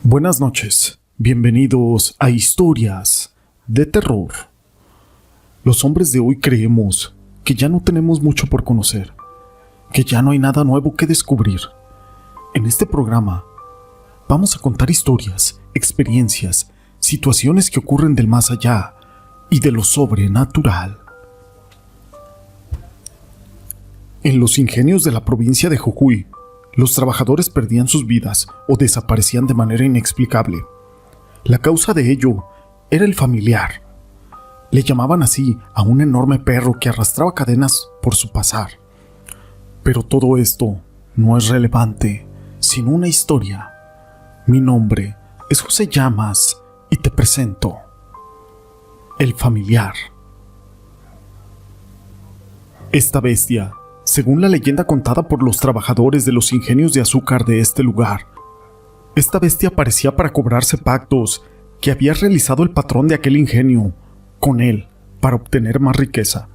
Buenas noches, bienvenidos a Historias de Terror. Los hombres de hoy creemos que ya no tenemos mucho por conocer, que ya no hay nada nuevo que descubrir. En este programa vamos a contar historias, experiencias, situaciones que ocurren del más allá y de lo sobrenatural. En los ingenios de la provincia de Jujuy, los trabajadores perdían sus vidas o desaparecían de manera inexplicable. La causa de ello era el familiar. Le llamaban así a un enorme perro que arrastraba cadenas por su pasar. Pero todo esto no es relevante, sino una historia. Mi nombre es José Llamas y te presento el familiar. Esta bestia, según la leyenda contada por los trabajadores de los ingenios de azúcar de este lugar, esta bestia aparecía para cobrarse pactos que había realizado el patrón de aquel ingenio con él para obtener más riqueza.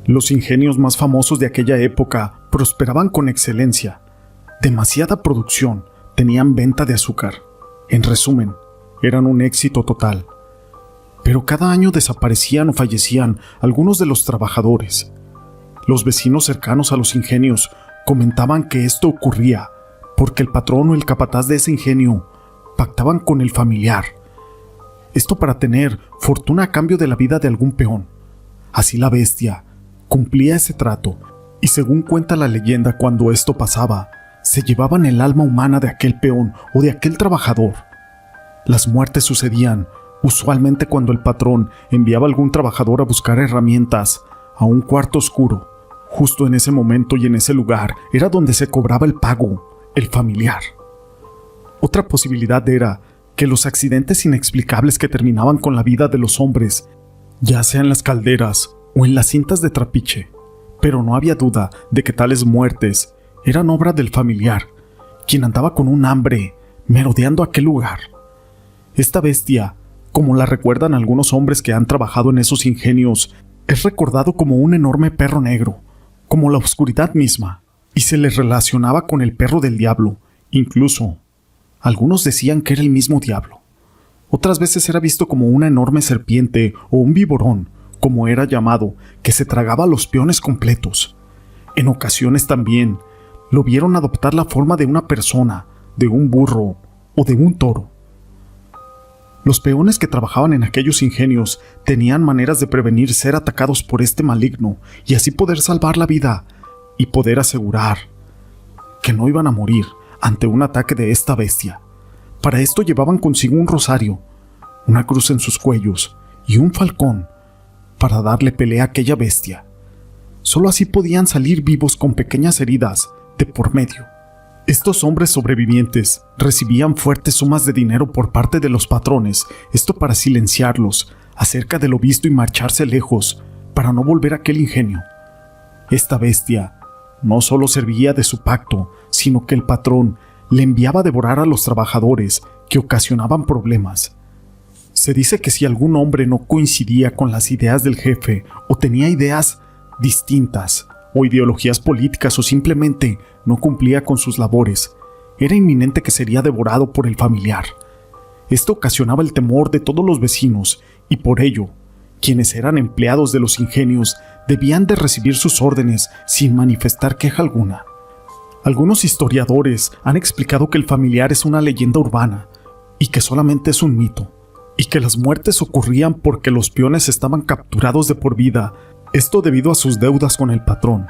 Los ingenios más famosos de aquella época prosperaban con excelencia. Demasiada producción, tenían venta de azúcar. En resumen, eran un éxito total. Pero cada año desaparecían o fallecían algunos de los trabajadores. Los vecinos cercanos a los ingenios comentaban que esto ocurría porque el patrón o el capataz de ese ingenio pactaban con el familiar. Esto para tener fortuna a cambio de la vida de algún peón. Así la bestia cumplía ese trato y, según cuenta la leyenda, cuando esto pasaba, se llevaban el alma humana de aquel peón o de aquel trabajador. Las muertes sucedían usualmente cuando el patrón enviaba a algún trabajador a buscar herramientas a un cuarto oscuro. Justo en ese momento y en ese lugar era donde se cobraba el pago, el familiar. Otra posibilidad era que los accidentes inexplicables que terminaban con la vida de los hombres, ya sea en las calderas o en las cintas de trapiche, pero no había duda de que tales muertes eran obra del familiar, quien andaba con un hambre merodeando aquel lugar. Esta bestia, como la recuerdan algunos hombres que han trabajado en esos ingenios, es recordado como un enorme perro negro, como la oscuridad misma, y se le relacionaba con el perro del diablo. Incluso, algunos decían que era el mismo diablo. Otras veces era visto como una enorme serpiente o un víborón, como era llamado, que se tragaba a los peones completos. En ocasiones también lo vieron adoptar la forma de una persona, de un burro o de un toro. Los peones que trabajaban en aquellos ingenios tenían maneras de prevenir ser atacados por este maligno y así poder salvar la vida y poder asegurar que no iban a morir ante un ataque de esta bestia. Para esto llevaban consigo un rosario, una cruz en sus cuellos y un falcón para darle pelea a aquella bestia. Solo así podían salir vivos con pequeñas heridas de por medio. Estos hombres sobrevivientes recibían fuertes sumas de dinero por parte de los patrones, esto para silenciarlos acerca de lo visto y marcharse lejos para no volver a aquel ingenio. Esta bestia no solo servía de su pacto, sino que el patrón le enviaba a devorar a los trabajadores que ocasionaban problemas. Se dice que si algún hombre no coincidía con las ideas del jefe o tenía ideas distintas o ideologías políticas o simplemente no cumplía con sus labores, era inminente que sería devorado por el familiar. Esto ocasionaba el temor de todos los vecinos y por ello, quienes eran empleados de los ingenios debían de recibir sus órdenes sin manifestar queja alguna. Algunos historiadores han explicado que el familiar es una leyenda urbana y que solamente es un mito, y que las muertes ocurrían porque los peones estaban capturados de por vida, esto debido a sus deudas con el patrón,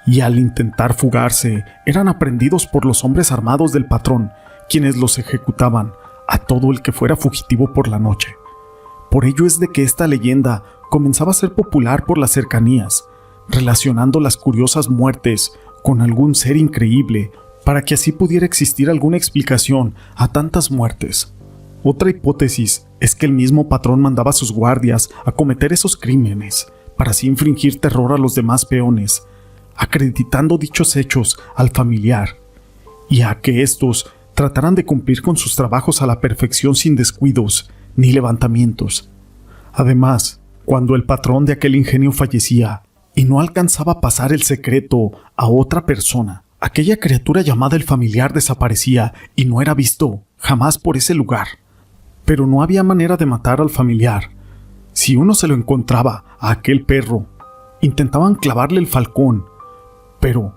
y al intentar fugarse eran aprehendidos por los hombres armados del patrón, quienes los ejecutaban a todo el que fuera fugitivo por la noche. Por ello es de que esta leyenda comenzaba a ser popular por las cercanías, relacionando las curiosas muertes con algún ser increíble, para que así pudiera existir alguna explicación a tantas muertes. Otra hipótesis es que el mismo patrón mandaba a sus guardias a cometer esos crímenes, para así infligir terror a los demás peones, acreditando dichos hechos al familiar, y a que éstos trataran de cumplir con sus trabajos a la perfección sin descuidos ni levantamientos. Además, cuando el patrón de aquel ingenio fallecía y no alcanzaba a pasar el secreto a otra persona, Aquella criatura llamada el familiar desaparecía y no era visto jamás por ese lugar. Pero no había manera de matar al familiar. Si uno se lo encontraba a aquel perro, intentaban clavarle el falcón, pero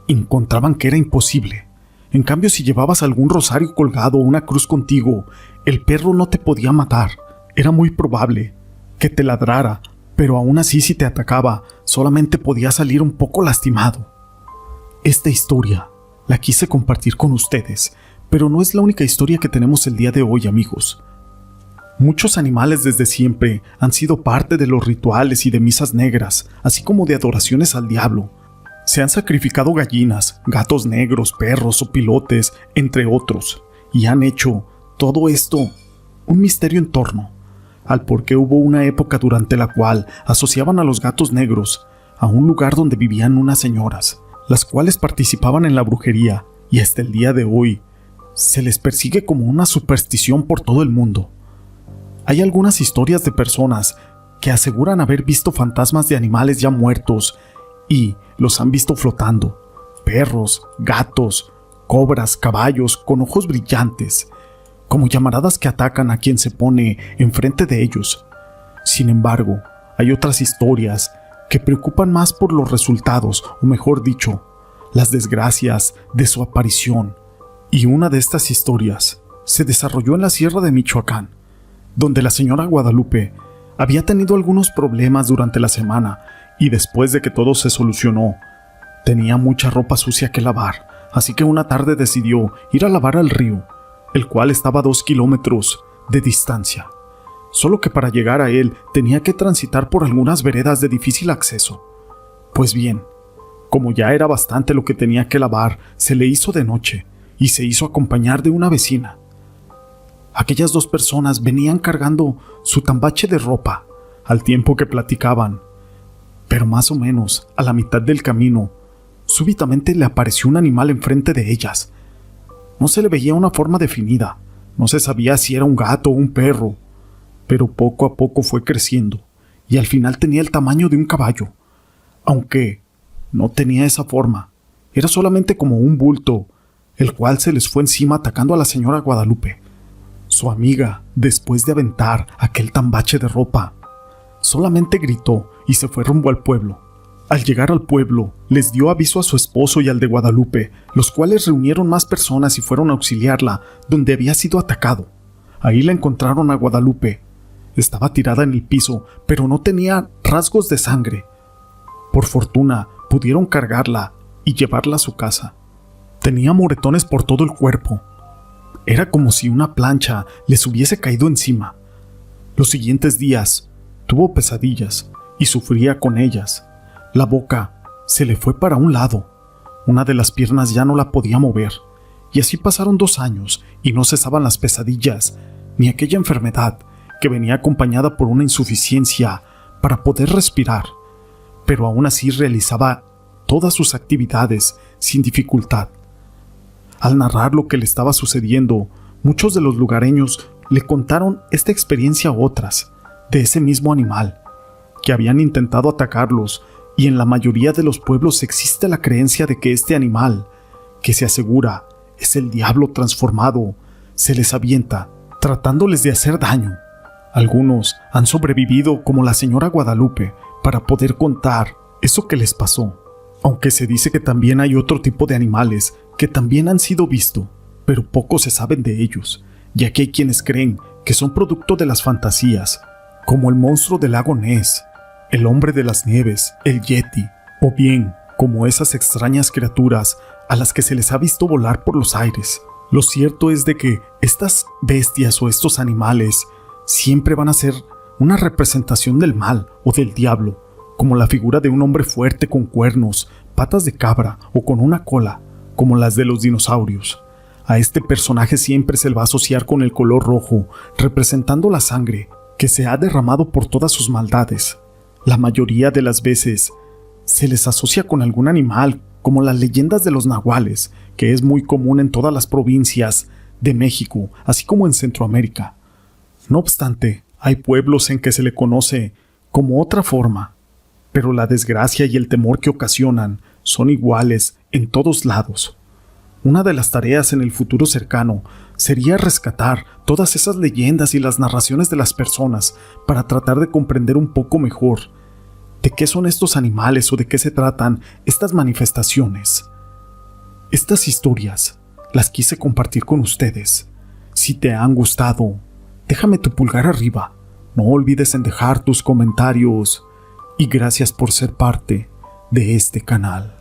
encontraban que era imposible. En cambio, si llevabas algún rosario colgado o una cruz contigo, el perro no te podía matar. Era muy probable que te ladrara, pero aún así si te atacaba, solamente podía salir un poco lastimado. Esta historia la quise compartir con ustedes, pero no es la única historia que tenemos el día de hoy, amigos. Muchos animales desde siempre han sido parte de los rituales y de misas negras, así como de adoraciones al diablo. Se han sacrificado gallinas, gatos negros, perros o pilotes, entre otros, y han hecho todo esto un misterio en torno al por qué hubo una época durante la cual asociaban a los gatos negros a un lugar donde vivían unas señoras, las cuales participaban en la brujería, y hasta el día de hoy se les persigue como una superstición por todo el mundo. Hay algunas historias de personas que aseguran haber visto fantasmas de animales ya muertos y los han visto flotando. Perros, gatos, cobras, caballos con ojos brillantes, como llamaradas que atacan a quien se pone enfrente de ellos. Sin embargo, hay otras historias que preocupan más por los resultados, o mejor dicho, las desgracias de su aparición. Y una de estas historias se desarrolló en la Sierra de Michoacán, donde la señora Guadalupe había tenido algunos problemas durante la semana y después de que todo se solucionó, tenía mucha ropa sucia que lavar, así que una tarde decidió ir a lavar al río, el cual estaba a 2 kilómetros de distancia. Solo que para llegar a él tenía que transitar por algunas veredas de difícil acceso. Pues bien, como ya era bastante lo que tenía que lavar, se le hizo de noche y se hizo acompañar de una vecina. Aquellas 2 personas venían cargando su tambache de ropa al tiempo que platicaban, pero más o menos a la mitad del camino, súbitamente le apareció un animal enfrente de ellas. No se le veía una forma definida, no se sabía si era un gato o un perro, pero poco a poco fue creciendo y al final tenía el tamaño de un caballo, aunque no tenía esa forma, era solamente como un bulto, el cual se les fue encima atacando a la señora Guadalupe. Su amiga, después de aventar aquel tambache de ropa, solamente gritó y se fue rumbo al pueblo. Al llegar al pueblo, les dio aviso a su esposo y al de Guadalupe, los cuales reunieron más personas y fueron a auxiliarla donde había sido atacado. Ahí la encontraron a Guadalupe. Estaba tirada en el piso, pero no tenía rasgos de sangre. Por fortuna, pudieron cargarla y llevarla a su casa. Tenía moretones por todo el cuerpo. Era como si una plancha les hubiese caído encima. Los siguientes días tuvo pesadillas y sufría con ellas. La boca se le fue para un lado. Una de las piernas ya no la podía mover. Y así pasaron 2 años y no cesaban las pesadillas ni aquella enfermedad que venía acompañada por una insuficiencia para poder respirar. Pero aún así realizaba todas sus actividades sin dificultad. Al narrar lo que le estaba sucediendo, muchos de los lugareños le contaron esta experiencia a otras, de ese mismo animal, que habían intentado atacarlos, y en la mayoría de los pueblos existe la creencia de que este animal, que se asegura es el diablo transformado, se les avienta, tratándoles de hacer daño. Algunos han sobrevivido como la señora Guadalupe para poder contar eso que les pasó, aunque se dice que también hay otro tipo de animales que también han sido vistos, pero poco se saben de ellos, ya que hay quienes creen que son producto de las fantasías, como el monstruo del lago Ness, el hombre de las nieves, el yeti, o bien como esas extrañas criaturas a las que se les ha visto volar por los aires. Lo cierto es de que estas bestias o estos animales siempre van a ser una representación del mal o del diablo, como la figura de un hombre fuerte con cuernos, patas de cabra o con una cola, como las de los dinosaurios. A este personaje siempre se le va a asociar con el color rojo, representando la sangre que se ha derramado por todas sus maldades. La mayoría de las veces se les asocia con algún animal, como las leyendas de los nahuales, que es muy común en todas las provincias de México, así como en Centroamérica. No obstante, hay pueblos en que se le conoce como otra forma, pero la desgracia y el temor que ocasionan son iguales en todos lados. Una de las tareas en el futuro cercano sería rescatar todas esas leyendas y las narraciones de las personas para tratar de comprender un poco mejor de qué son estos animales o de qué se tratan estas manifestaciones. Estas historias las quise compartir con ustedes. Si te han gustado, déjame tu pulgar arriba. No olvides en dejar tus comentarios y gracias por ser parte de este canal.